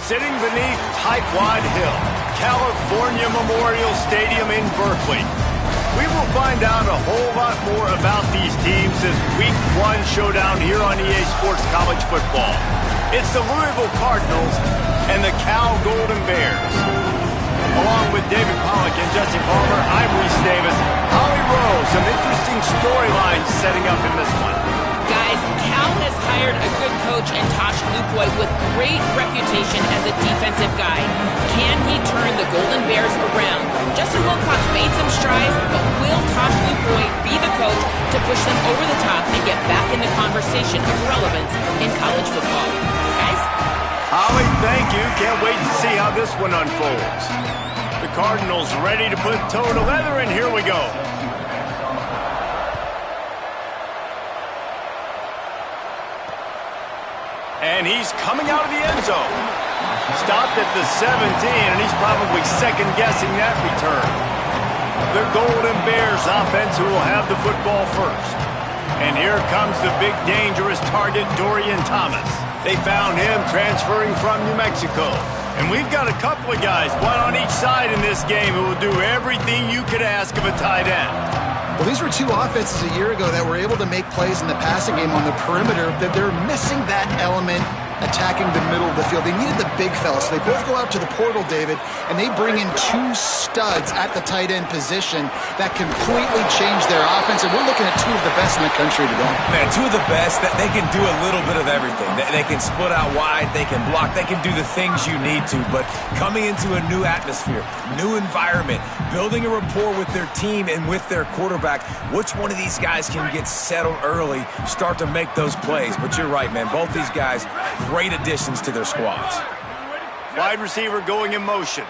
Sitting beneath Tightwad Hill, California Memorial Stadium in Berkeley. We will find out a whole lot more about these teams this Week 1 showdown here on EA Sports College Football. It's the Louisville Cardinals and the Cal Golden Bears. Along with David Pollack and Jesse Palmer, I'm Reese Davis. Holly Rowe, some interesting storylines setting up in this one. Guys, Cal has hired a good coach in Tosh Lupoy with great reputation as a defensive guy. Can he turn the Golden Bears around? Justin Wilcox made some strides, but will Tosh Lupoy be the coach to push them over the top and get back in the conversation of relevance in college football? Guys? Holly, thank you. Can't wait to see how this one unfolds. The Cardinals ready to put toe to leather, and here we go. And he's coming out of the end zone. Stopped at the 17, and he's probably second-guessing that return. The Golden Bears offense who will have the football first. And here comes the big, dangerous target, Dorian Thomas. They found him transferring from New Mexico. And we've got a couple of guys, one on each side in this game, who will do everything you could ask of a tight end. Well, these were two offenses a year ago that were able to make plays in the passing game on the perimeter. They're missing that element attacking the middle of the field. They needed the big fellas. So they both go out to the portal, David, and they bring in two studs at the tight end position that completely change their offense. And we're looking at two of the best in the country today. Man, two of the best. They can do a little bit of everything. They can split out wide. They can block. They can do the things you need to. But coming into a new atmosphere, new environment, building a rapport with their team and with their quarterback, which one of these guys can get settled early, start to make those plays? But you're right, man. Both these guys, great additions to their squads. Wide receiver going in motion.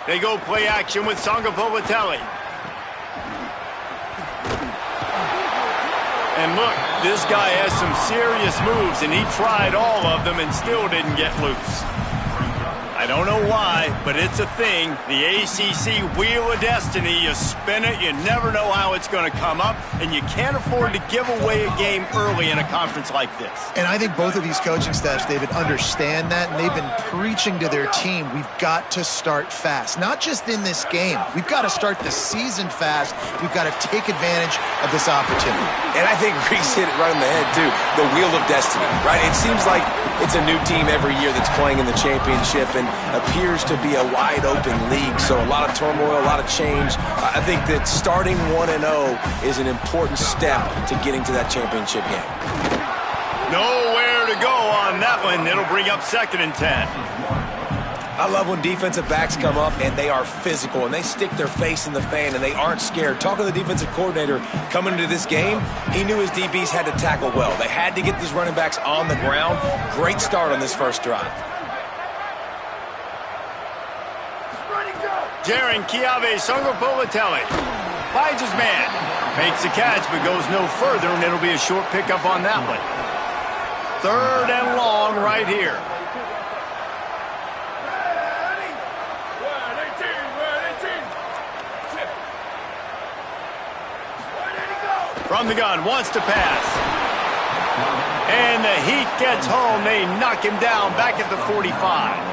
They go play action with Sangapovatelli. And look, this guy has some serious moves, and he tried all of them and still didn't get loose. I don't know why, but it's a thing. The ACC Wheel of Destiny, you spin it, you never know how it's going to come up, and you can't afford to give away a game early in a conference like this. And I think both of these coaching staffs, David, understand that, and they've been preaching to their team, we've got to start fast. Not just in this game. We've got to start the season fast. We've got to take advantage of this opportunity. And I think Reese hit it right on the head, too. The Wheel of Destiny, right? It seems like it's a new team every year that's playing in the championship and appears to be a wide-open league, so a lot of turmoil, a lot of change. I think that starting 1-0 is an important step to getting to that championship game. Nowhere to go on that one. It'll bring up 2nd and 10. I love when defensive backs come up and they are physical and they stick their face in the fan and they aren't scared. Talking to the defensive coordinator coming into this game, he knew his DBs had to tackle well. They had to get these running backs on the ground. Great start on this first drive. Jaron Kiave Sangapovatelli finds his man, makes the catch but goes no further, and it'll be a short pickup on that one. 3rd and long right here. From the gun, wants to pass. And the heat gets home. They knock him down back at the 45.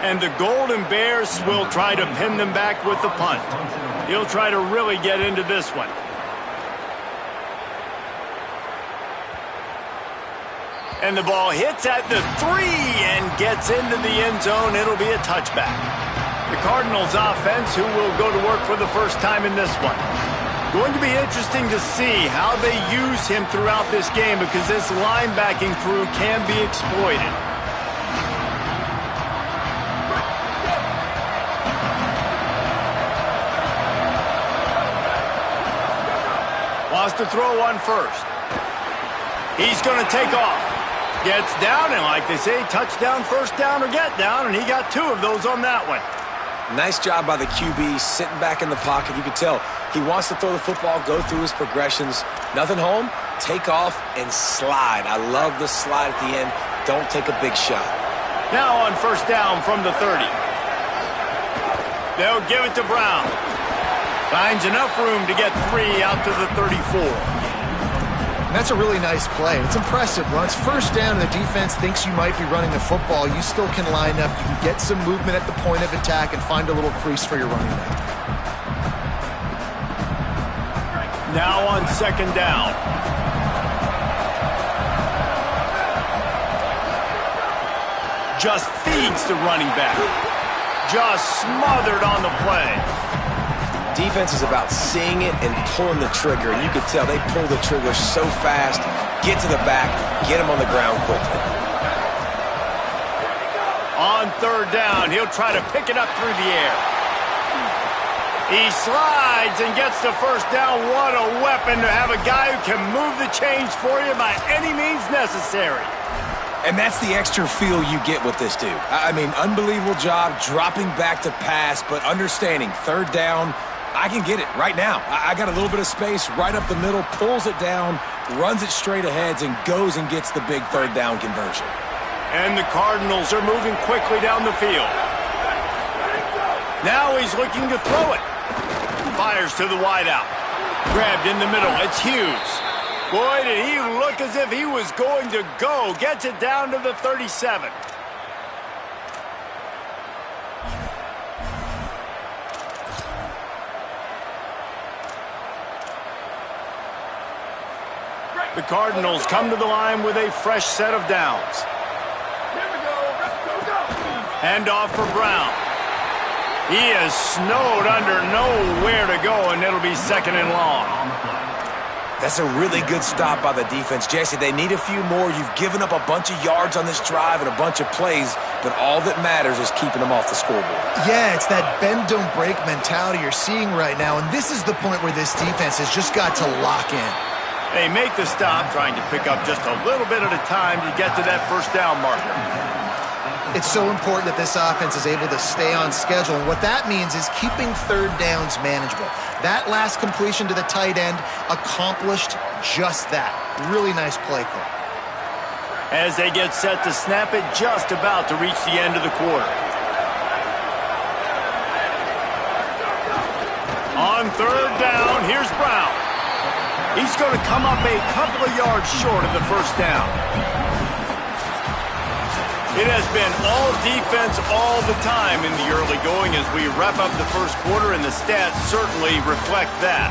And the Golden Bears will try to pin them back with the punt. He'll try to really get into this one. And the ball hits at the 3 and gets into the end zone. It'll be a touchback. The Cardinals offense, who will go to work for the first time in this one. Going to be interesting to see how they use him throughout this game because this linebacking crew can be exploited. Wants to throw one first. He's going to take off. Gets down, and like they say, touchdown, first down, or get down, and he got 2 of those on that one. Nice job by the QB, sitting back in the pocket. You can tell he wants to throw the football, go through his progressions. Nothing home, take off, and slide. I love the slide at the end. Don't take a big shot. Now on first down from the 30. They'll give it to Brown. Finds enough room to get 3 out to the 34. That's a really nice play. It's impressive. When it's first down and the defense thinks you might be running the football, you still can line up. You can get some movement at the point of attack and find a little crease for your running back. Now on second down. Just feeds the running back. Just smothered on the play. Defense is about seeing it and pulling the trigger, and you can tell they pull the trigger so fast, get to the back, get him on the ground quickly. On third down, he'll try to pick it up through the air. He slides and gets the first down. What a weapon to have a guy who can move the chains for you by any means necessary. And that's the extra feel you get with this dude. I mean, unbelievable job dropping back to pass, but understanding third down, I can get it right now. I got a little bit of space right up the middle, pulls it down, runs it straight ahead, and goes and gets the big third down conversion. And the Cardinals are moving quickly down the field. Now he's looking to throw it. Fires to the wideout. Grabbed in the middle. It's Hughes. Boy, did he look as if he was going to go. Gets it down to the 37. The Cardinals come to the line with a fresh set of downs. Hand off for Brown. He is snowed under, nowhere to go, and it'll be second and long. That's a really good stop by the defense. Jesse, they need a few more. You've given up a bunch of yards on this drive and a bunch of plays, but all that matters is keeping them off the scoreboard. Yeah, it's that bend, don't break mentality you're seeing right now, and this is the point where this defense has just got to lock in. They make the stop, trying to pick up just a little bit at a time to get to that first down marker. It's so important that this offense is able to stay on schedule, and what that means is keeping third downs manageable. That last completion to the tight end accomplished just that. Really nice play call. As they get set to snap it, just about to reach the end of the quarter. On third down, here's Brown. He's going to come up a couple of yards short of the first down. It has been all defense all the time in the early going as we wrap up the first quarter, and the stats certainly reflect that.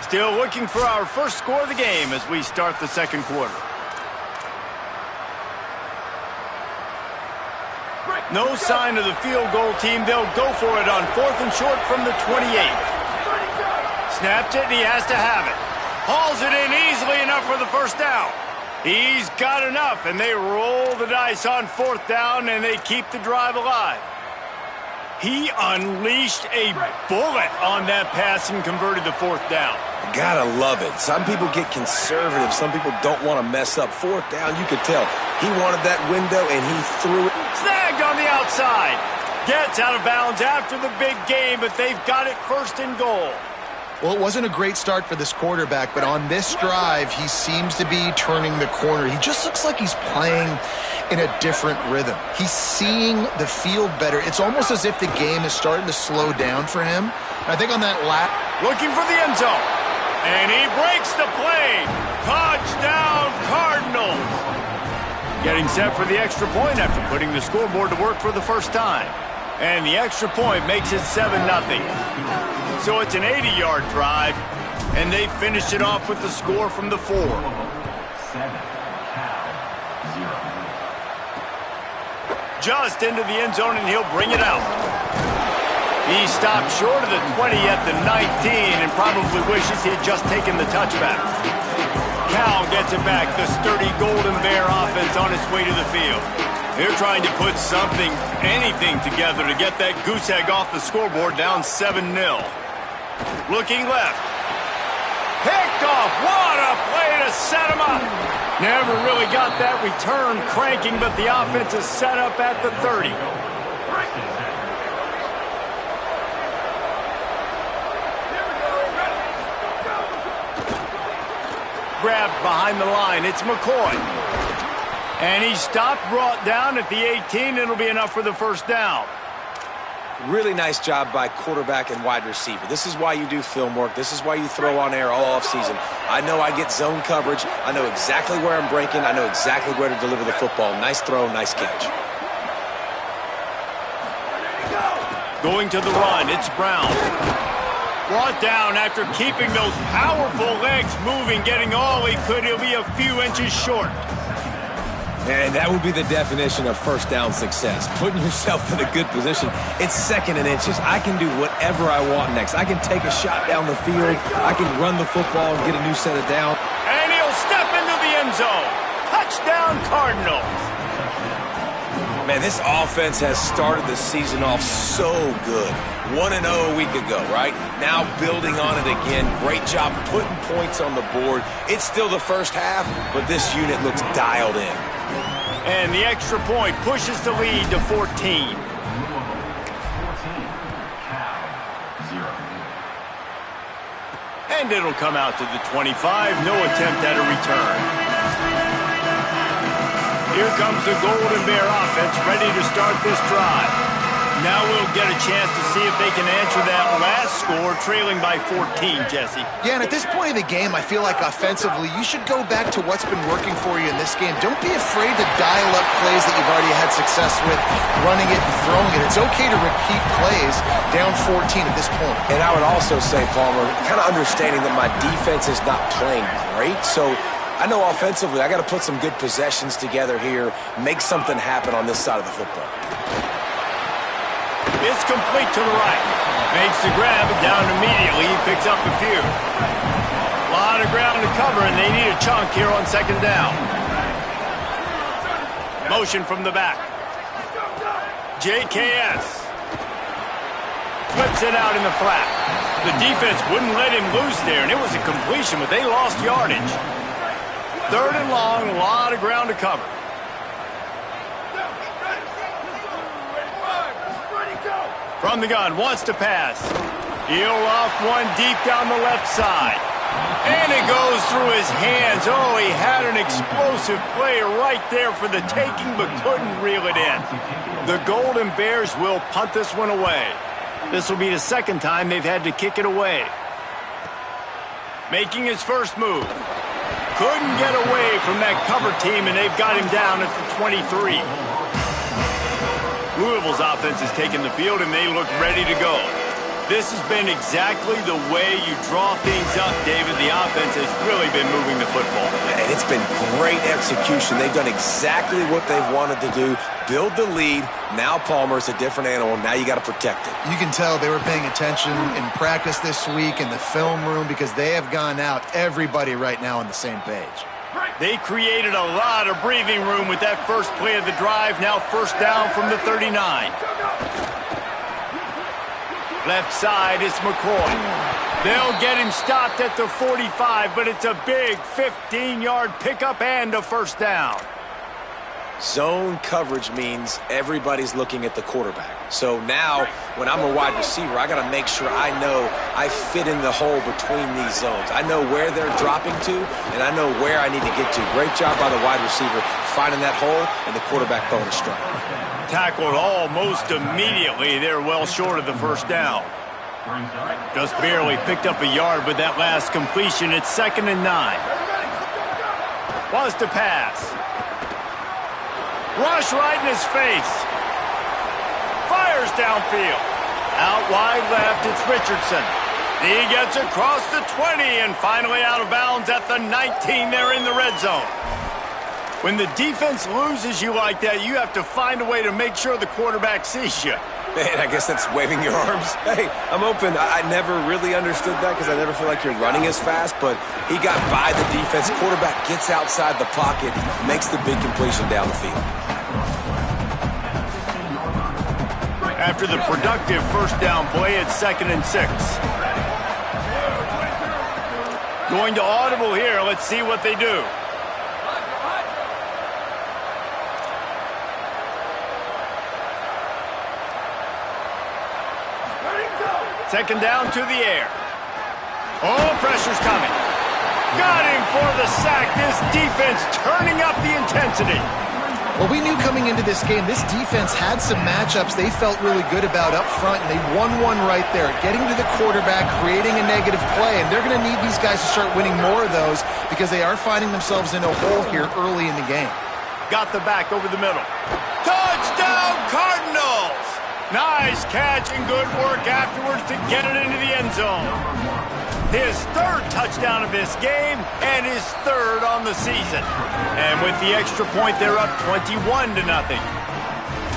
Still looking for our first score of the game as we start the second quarter. No sign of the field goal team. They'll go for it on fourth and short from the 28. Snapped it, and he has to have it. Hauls it in easily enough for the first down. He's got enough, and they roll the dice on fourth down, and they keep the drive alive. He unleashed a bullet on that pass and converted the fourth down. Gotta love it. Some people get conservative. Some people don't want to mess up. Fourth down, you could tell. He wanted that window, and he threw it. Snagged on the outside. Gets out of bounds after the big game, but they've got it first and goal. Well, it wasn't a great start for this quarterback, but on this drive, he seems to be turning the corner. He just looks like he's playing in a different rhythm. He's seeing the field better. It's almost as if the game is starting to slow down for him. I think on that lap... Looking for the end zone. And he breaks the play. Touchdown, Cardinals. Getting set for the extra point after putting the scoreboard to work for the first time. And the extra point makes it 7-0. So it's an 80-yard drive, and they finish it off with the score from the 4. Just into the end zone, and he'll bring it out. He stopped short of the 20 at the 19 and probably wishes he had just taken the touchback. Cal gets it back, the sturdy Golden Bear offense on its way to the field. They're trying to put something, anything together to get that goose egg off the scoreboard, down 7-0. Looking left. Picked off. What a play to set him up. Never really got that return cranking, but the offense is set up at the 30. Grabbed behind the line. It's McCoy. And he stopped, brought down at the 18. It'll be enough for the first down. Really nice job by quarterback and wide receiver. This is why you do film work. This is why you throw on air all offseason. I know I get zone coverage. I know exactly where I'm breaking. I know exactly where to deliver the football. Nice throw, nice catch. Going to the run, it's Brown. Brought down after keeping those powerful legs moving, getting all he could. He'll be a few inches short. And that would be the definition of first down success. Putting yourself in a good position. It's second and inches. I can do whatever I want next. I can take a shot down the field. I can run the football and get a new set of down. And he'll step into the end zone. Touchdown, Cardinals. Man, this offense has started the season off so good. 1-0 a week ago, right? Now building on it again. Great job putting points on the board. It's still the first half, but this unit looks dialed in. And the extra point pushes the lead to 14. And it'll come out to the 25. No attempt at a return. Here comes the Golden Bear offense ready to start this drive. Now we'll get a chance to see if they can answer that last score, trailing by 14, Jesse. Yeah, and at this point of the game, I feel like offensively, you should go back to what's been working for you in this game. Don't be afraid to dial up plays that you've already had success with, running it and throwing it. It's okay to repeat plays down 14 at this point. And I would also say, Palmer, kind of understanding that my defense is not playing great, so I know offensively I got to put some good possessions together here, make something happen on this side of the football. It's complete to the right. Makes the grab, down immediately. He picks up a few. A lot of ground to cover, and they need a chunk here on second down. Motion from the back. JKS. Flips it out in the flat. The defense wouldn't let him loose there, and it was a completion, but they lost yardage. Third and long, a lot of ground to cover. From the gun, wants to pass. He'll loft one deep down the left side. And it goes through his hands. Oh, he had an explosive play right there for the taking, but couldn't reel it in. The Golden Bears will punt this one away. This will be the second time they've had to kick it away. Making his first move. Couldn't get away from that cover team, and they've got him down at the 23. Louisville's offense has taken the field, and they look ready to go. This has been exactly the way you draw things up, David. The offense has really been moving the football. And it's been great execution. They've done exactly what they've wanted to do. Build the lead. Now Palmer's a different animal. Now you got to protect it. You can tell they were paying attention in practice this week in the film room because they have gone out, everybody right now on the same page. They created a lot of breathing room with that first play of the drive. Now first down from the 39. Left side, it's McCoy. They'll get him stopped at the 45, but it's a big 15-yard pickup and a first down. Zone coverage means everybody's looking at the quarterback. So now, when I'm a wide receiver, I got to make sure I know I fit in the hole between these zones. I know where they're dropping to, and I know where I need to get to. Great job by the wide receiver finding that hole, and the quarterback throwing a strike. Tackled almost immediately. They're well short of the first down. Just barely picked up a yard with that last completion. It's 2nd and 9. Wants to pass. Rush right in his face. Fires downfield. Out wide left, it's Richardson. He gets across the 20 and finally out of bounds at the 19. They're in the red zone. When the defense loses you like that, you have to find a way to make sure the quarterback sees you. Man, I guess that's waving your arms. Hey, I'm open. I never really understood that because I never feel like you're running as fast, but he got by the defense. Quarterback gets outside the pocket, makes the big completion down the field. After the productive first down play, it's 2nd and 6. Going to audible here. Let's see what they do. Second down to the air. Oh, pressure's coming. Got him for the sack. This defense offense turning up the intensity. Well, we knew coming into this game, this defense had some matchups they felt really good about up front, and they won one right there, getting to the quarterback, creating a negative play, and they're going to need these guys to start winning more of those because they are finding themselves in a hole here early in the game. Got the back over the middle. Touchdown, Cardinals! Nice catch and good work afterwards to get it into the end zone. His third touchdown of this game and his third on the season. And with the extra point, they're up 21-0.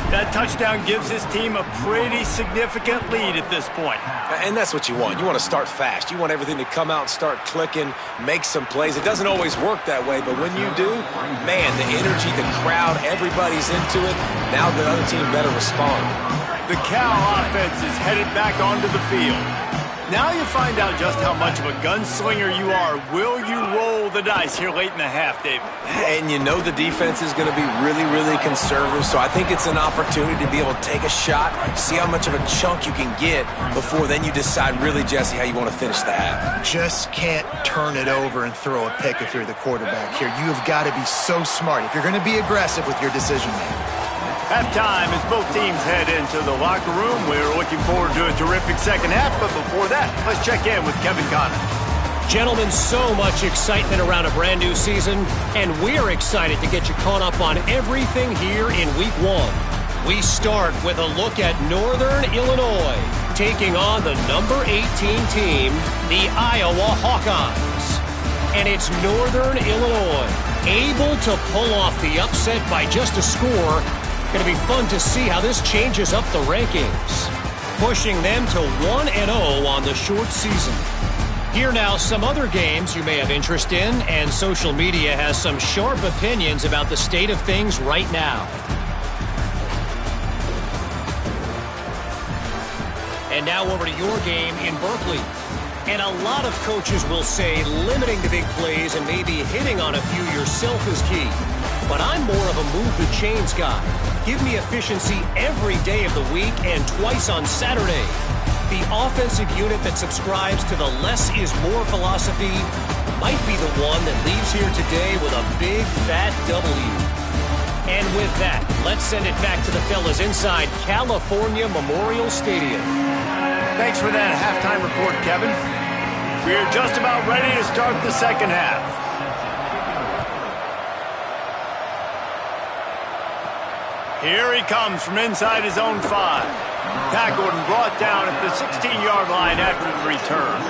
That touchdown gives his team a pretty significant lead at this point. And that's what you want. You want to start fast. You want everything to come out and start clicking, make some plays. It doesn't always work that way, but when you do, man, the energy, the crowd, everybody's into it. Now the other team better respond. The Cal offense is headed back onto the field. Now you find out just how much of a gunslinger you are. Will you roll the dice here late in the half, David? And you know the defense is going to be really, really conservative, so I think it's an opportunity to be able to take a shot, see how much of a chunk you can get before then you decide really, Jesse, how you want to finish the half. Just can't turn it over and throw a pick if you're the quarterback here. You have got to be so smart if you're going to be aggressive with your decision-making. Halftime as both teams head into the locker room. We're looking forward to a terrific second half, but before that, let's check in with Kevin Connor. Gentlemen, so much excitement around a brand new season, and we're excited to get you caught up on everything here in Week 1. We start with a look at Northern Illinois, taking on the number 18 team, the Iowa Hawkeyes. And it's Northern Illinois, able to pull off the upset by just a score. Going to be fun to see how this changes up the rankings, pushing them to 1-0 on the short season. Here now, some other games you may have interest in, and social media has some sharp opinions about the state of things right now. And now over to your game in Berkeley. And a lot of coaches will say limiting the big plays and maybe hitting on a few yourself is key. But I'm more of a move the chains guy. Give me efficiency every day of the week and twice on Saturday. The offensive unit that subscribes to the less is more philosophy might be the one that leaves here today with a big fat W. And with that, let's send it back to the fellas inside California Memorial Stadium. Thanks for that halftime report, Kevin. We're just about ready to start the second half. Here he comes from inside his own 5. Tackled and brought down at the 16-yard line after the return.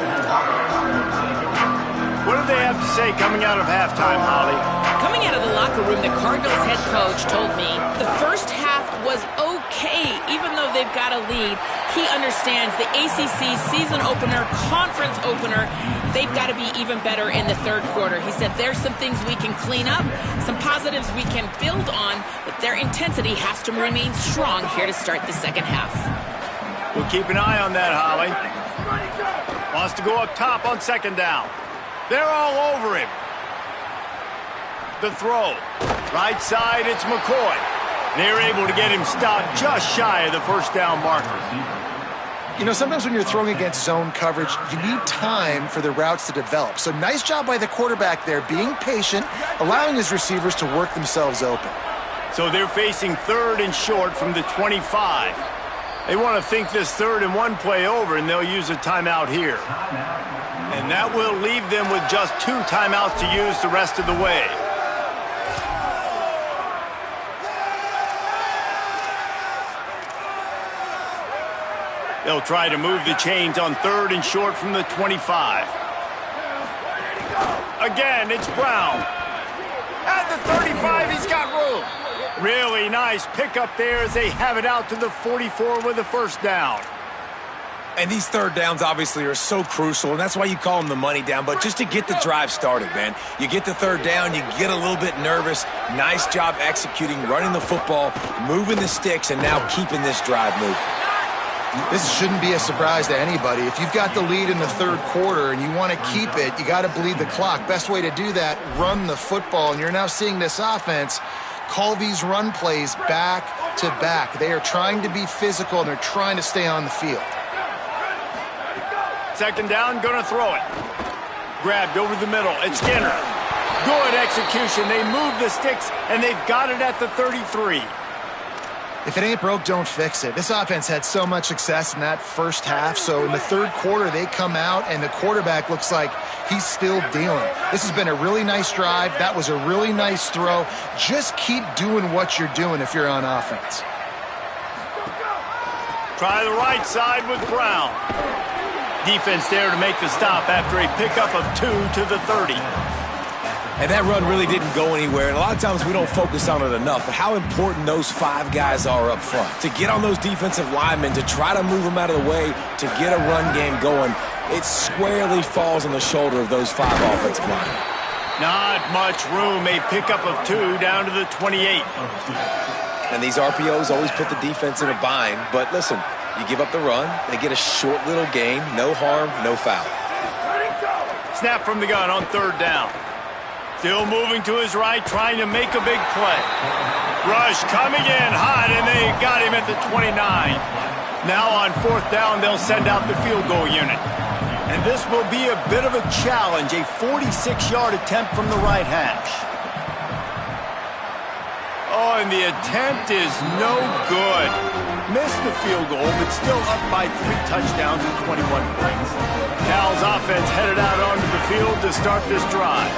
What do they have to say coming out of halftime, Holly? Coming out of the locker room, the Cardinals head coach told me the first half was okay, even though they've got a lead. He understands the ACC season opener, conference opener, they've got to be even better in the third quarter. He said there's some things we can clean up, some positives we can build on, but their intensity has to remain strong here to start the second half. We'll keep an eye on that, Holly. Wants to go up top on second down. They're all over him. The throw. Right side, it's McCoy. They're able to get him stopped just shy of the first down marker. You know, sometimes when you're throwing against zone coverage, you need time for the routes to develop. So nice job by the quarterback there, being patient, allowing his receivers to work themselves open. So they're facing third and short from the 25. They want to think this 3rd and 1 play over, and they'll use a timeout here. And that will leave them with just 2 timeouts to use the rest of the way. They'll try to move the chains on 3rd and short from the 25. Again, it's Brown. At the 35, he's got room. Really nice pickup there as they have it out to the 44 with a first down. And these third downs obviously are so crucial, and that's why you call them the money down. But just to get the drive started, man, you get the third down, you get a little bit nervous. Nice job executing, running the football, moving the sticks, and now keeping this drive moving. This shouldn't be a surprise to anybody. If you've got the lead in the third quarter and you want to keep it, you got to bleed the clock. Best way to do that, run the football. And you're now seeing this offense call these run plays back to back. They are trying to be physical, and they're trying to stay on the field. Second down, going to throw it. Grabbed over the middle. It's Skinner. Good execution. They move the sticks, and they've got it at the 33. If it ain't broke, don't fix it. This offense had so much success in that first half, so in the third quarter, they come out, and the quarterback looks like he's still dealing. This has been a really nice drive. That was a really nice throw. Just keep doing what you're doing if you're on offense. Try the right side with Brown. Defense there to make the stop after a pickup of 2 to the 30. And that run really didn't go anywhere. And a lot of times we don't focus on it enough. But how important those 5 guys are up front. To get on those defensive linemen, to try to move them out of the way, to get a run game going, it squarely falls on the shoulder of those 5 offensive linemen. Not much room. A pickup of 2 down to the 28. And these RPOs always put the defense in a bind. But listen, you give up the run, they get a short little gain, no harm, no foul. Snap from the gun on 3rd down. Still moving to his right, trying to make a big play. Rush coming in hot, and they got him at the 29. Now on 4th down, they'll send out the field goal unit. And this will be a bit of a challenge, a 46-yard attempt from the right hash. Oh, and the attempt is no good. Missed the field goal, but still up by 3 touchdowns and 21 points. Cal's offense headed out onto the field to start this drive.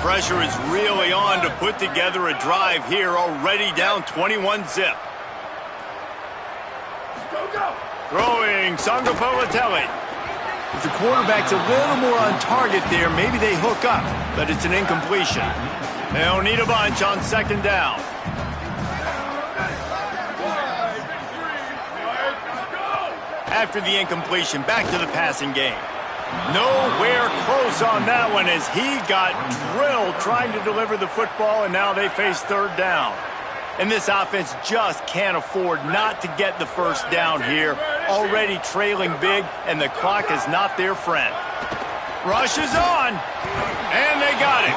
Pressure is really on to put together a drive here, already down 21-zip. Throwing Sangapolitelli. If the quarterback's a little more on target there, maybe they hook up, but it's an incompletion. They'll need a bunch on 2nd down. After the incompletion, back to the passing game. Nowhere close on that one as he got drilled trying to deliver the football, and now they face 3rd down. And this offense just can't afford not to get the 1st down here. Already trailing big, and the clock is not their friend. Rush is on, and they got it.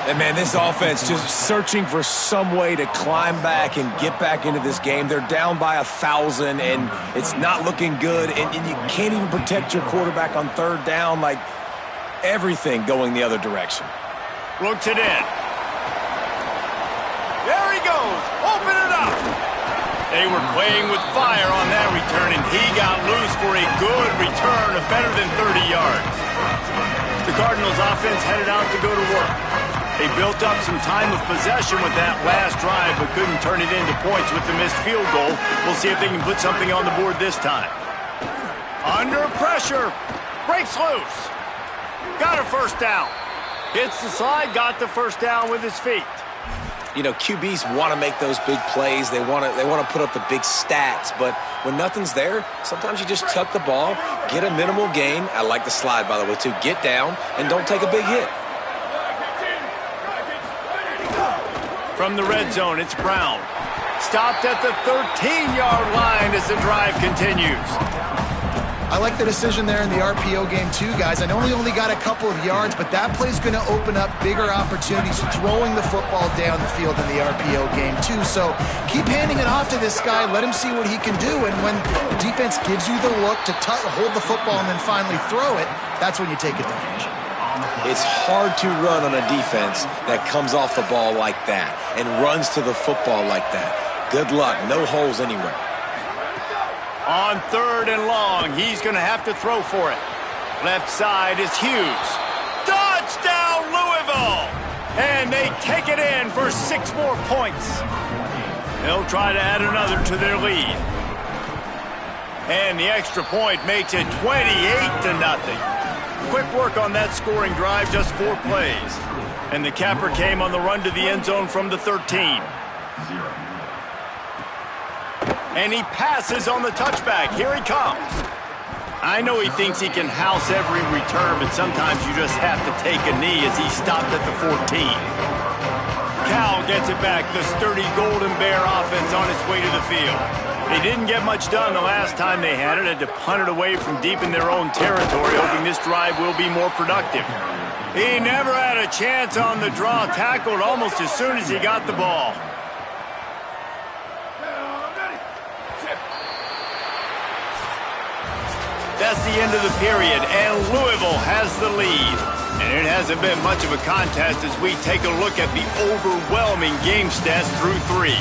And, man, this offense just searching for some way to climb back and get back into this game. They're down by 1,000, and it's not looking good. And you can't even protect your quarterback on 3rd down. Like, everything going the other direction. Looks it in. There he goes. Open it up. They were playing with fire on that return, and he got loose for a good return of better than 30 yards. The Cardinals offense headed out to go to work. They built up some time of possession with that last drive, but couldn't turn it into points with the missed field goal. We'll see if they can put something on the board this time. Under pressure. Breaks loose. Got a 1st down. Hits the slide, got the 1st down with his feet. You know, QBs want to make those big plays. They want to put up the big stats. But when nothing's there, sometimes you just tuck the ball, get a minimal gain. I like the slide, by the way, too. Get down and don't take a big hit. From the red zone, it's Brown. Stopped at the 13-yard line as the drive continues. I like the decision there in the RPO game too, guys. I know he only got a couple of yards, but that play's going to open up bigger opportunities throwing the football down the field in the RPO game too. So keep handing it off to this guy. Let him see what he can do. And when the defense gives you the look to hold the football and then finally throw it, that's when you take advantage. It's hard to run on a defense that comes off the ball like that and runs to the football like that. Good luck. No holes anywhere. On 3rd and long, he's going to have to throw for it. Left side is Hughes. Touchdown, Louisville! And they take it in for 6 more points. They'll try to add another to their lead. And the extra point makes it 28-0. Quick work on that scoring drive, just 4 plays. And the capper came on the run to the end zone from the 13. And he passes on the touchback. Here he comes. I know he thinks he can house every return, but sometimes you just have to take a knee as he stopped at the 14. Cal gets it back. The sturdy Golden Bear offense on its way to the field. They didn't get much done the last time they had it. Had to punt it away from deep in their own territory, hoping this drive will be more productive. He never had a chance on the draw. Tackled almost as soon as he got the ball. That's the end of the period, and Louisville has the lead. And And it hasn't been much of a contest as we take a look at the overwhelming game stats through 3.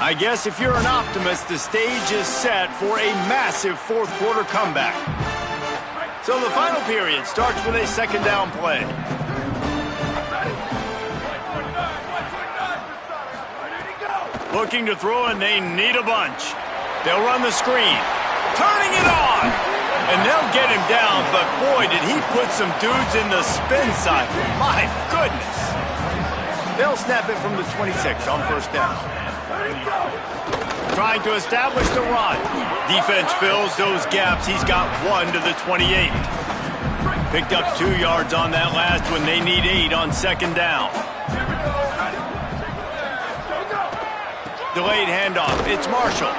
I guess if you're an optimist, the stage is set for a massive fourth quarter comeback. So the final period starts with a second down play. Looking to throw, and they need a bunch. They'll run the screen. Turning it on! And they'll get him down, but boy, did he put some dudes in the spin cycle. My goodness. They'll snap it from the 26 on first down. Trying to establish the run. Defense fills those gaps. He's got 1 to the 28. Picked up 2 yards on that last one. They need 8 on second down. Delayed handoff. It's Marshall.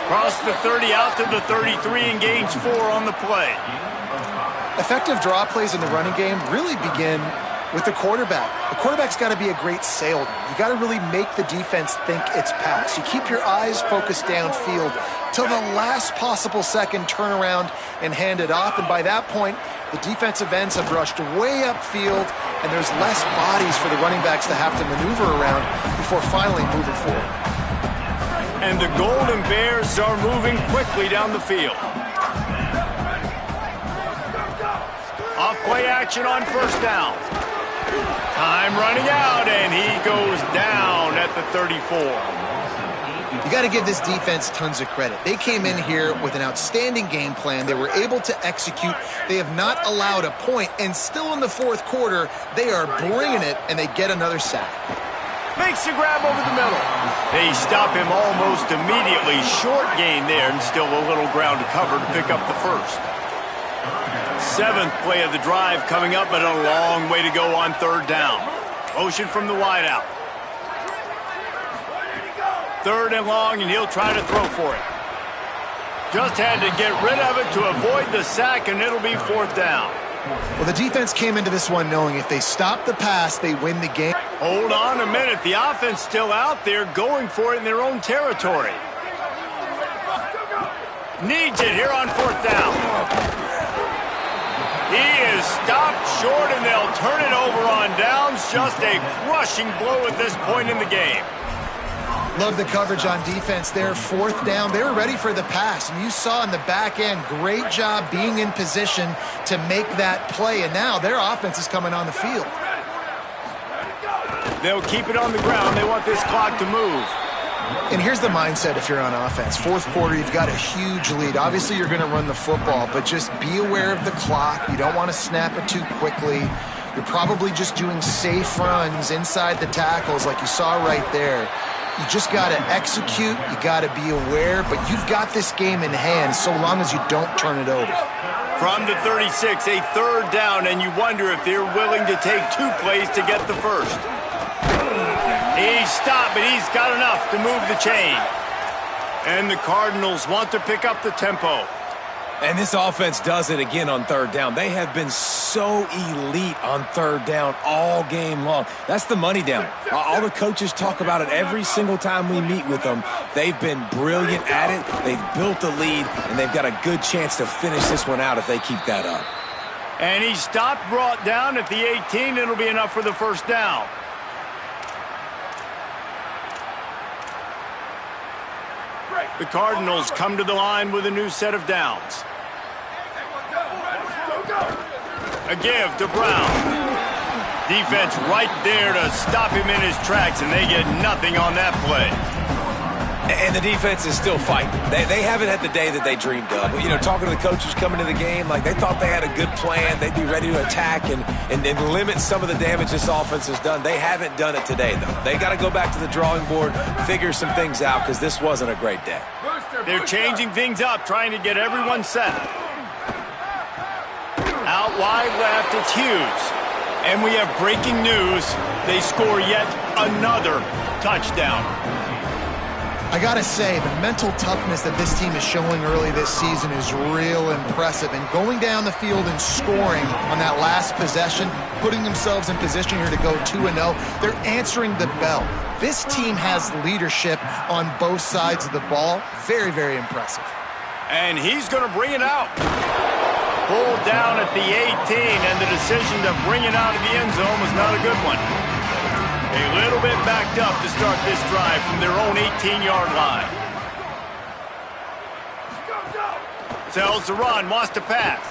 Cross the 30 out to the 33 and gains 4 on the play. Effective draw plays in the running game really begin with the quarterback. The quarterback's got to be a great salesman. You got to really make the defense think it's pass. You keep your eyes focused downfield till the last possible second, turn around and hand it off. And by that point, the defensive ends have rushed way upfield, and there's less bodies for the running backs to have to maneuver around before finally moving forward. And the Golden Bears are moving quickly down the field. Off play action on first down. Time running out, and he goes down at the 34. You got to give this defense tons of credit. They came in here with an outstanding game plan. They were able to execute. They have not allowed a point, and still in the fourth quarter, they are bringing it, and they get another sack. Makes the grab over the middle. They stop him almost immediately. Short gain there, and still a little ground to cover to pick up the first. 7th play of the drive coming up, but a long way to go on third down. Motion from the wideout. 3rd and long, and he'll try to throw for it. Just had to get rid of it to avoid the sack, and it'll be 4th down. Well, the defense came into this one knowing if they stop the pass, they win the game. Hold on a minute. The offense still out there going for it in their own territory. Needs it here on 4th down. He is stopped short, and they'll turn it over on downs. Just a crushing blow at this point in the game. Love the coverage on defense there. 4th down. They were ready for the pass, and you saw in the back end, great job being in position to make that play, and now their offense is coming on the field. They'll keep it on the ground. They want this clock to move. And here's the mindset if you're on offense. 4th quarter, you've got a huge lead. Obviously, you're going to run the football, but just be aware of the clock. You don't want to snap it too quickly. You're probably just doing safe runs inside the tackles like you saw right there. You just got to execute. You got to be aware, but you've got this game in hand so long as you don't turn it over. From the 36, a 3rd down, and you wonder if they're willing to take 2 plays to get the first. He's stopped, but he's got enough to move the chain. And the Cardinals want to pick up the tempo. And this offense does it again on 3rd down. They have been so elite on 3rd down all game long. That's the money down. All the coaches talk about it every single time we meet with them. They've been brilliant at it. They've built the lead, and they've got a good chance to finish this one out if they keep that up. And he's stopped, brought down at the 18. It'll be enough for the first down. The Cardinals come to the line with a new set of downs. A give to Brown. Defense right there to stop him in his tracks, and they get nothing on that play. And the defense is still fighting. They haven't had the day that they dreamed of. You know, talking to the coaches coming to the game, like they thought they had a good plan. They'd be ready to attack and limit some of the damage this offense has done. They haven't done it today, though. They got to go back to the drawing board, figure some things out, because this wasn't a great day. They're changing things up, trying to get everyone set. Out wide left, it's Hughes. And we have breaking news. They score yet another touchdown. I gotta say, the mental toughness that this team is showing early this season is real impressive. And going down the field and scoring on that last possession, putting themselves in position here to go 2-0, they're answering the bell. This team has leadership on both sides of the ball. Very, very impressive. And he's going to bring it out. Pulled down at the 18, and the decision to bring it out of the end zone was not a good one. A little bit backed up to start this drive from their own 18-yard line. Tells the run, wants to pass.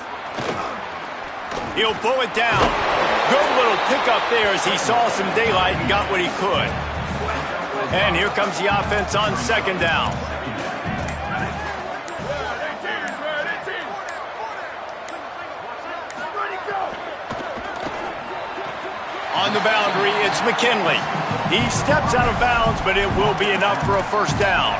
He'll pull it down. Good little pickup there as he saw some daylight and got what he could. And here comes the offense on second down. On the boundary, it's McKinley. He steps out of bounds, but it will be enough for a first down.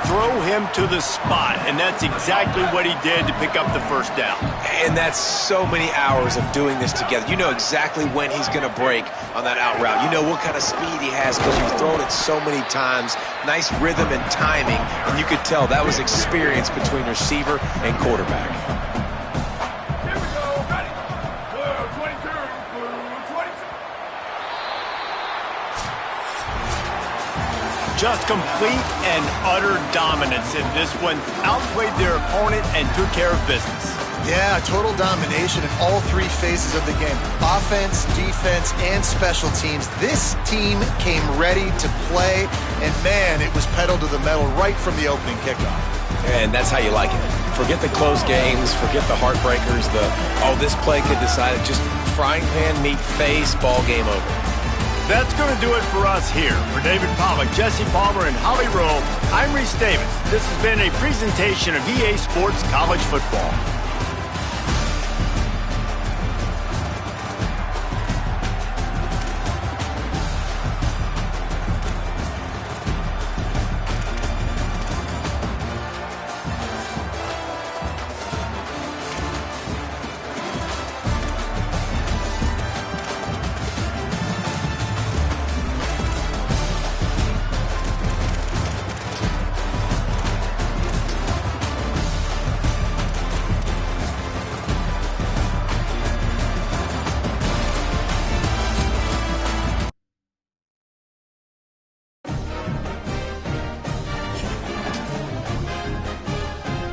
Throw him to the spot, and that's exactly what he did to pick up the first down. And that's so many hours of doing this together. You know exactly when he's going to break on that out route. You know what kind of speed he has because you've thrown it so many times. Nice rhythm and timing, and you could tell that was experience between receiver and quarterback. Just complete and utter dominance in this one. Outplayed their opponent and took care of business. Yeah, total domination in all three phases of the game. Offense, defense, and special teams. This team came ready to play, and man, it was pedal to the metal right from the opening kickoff. And that's how you like it. Forget the close games, forget the heartbreakers, this play could decide it. Just frying pan, meat face, ball game over. That's going to do it for us here. For David Pollack, Jesse Palmer, and Holly Rowe, I'm Reese Davis. This has been a presentation of EA Sports College Football.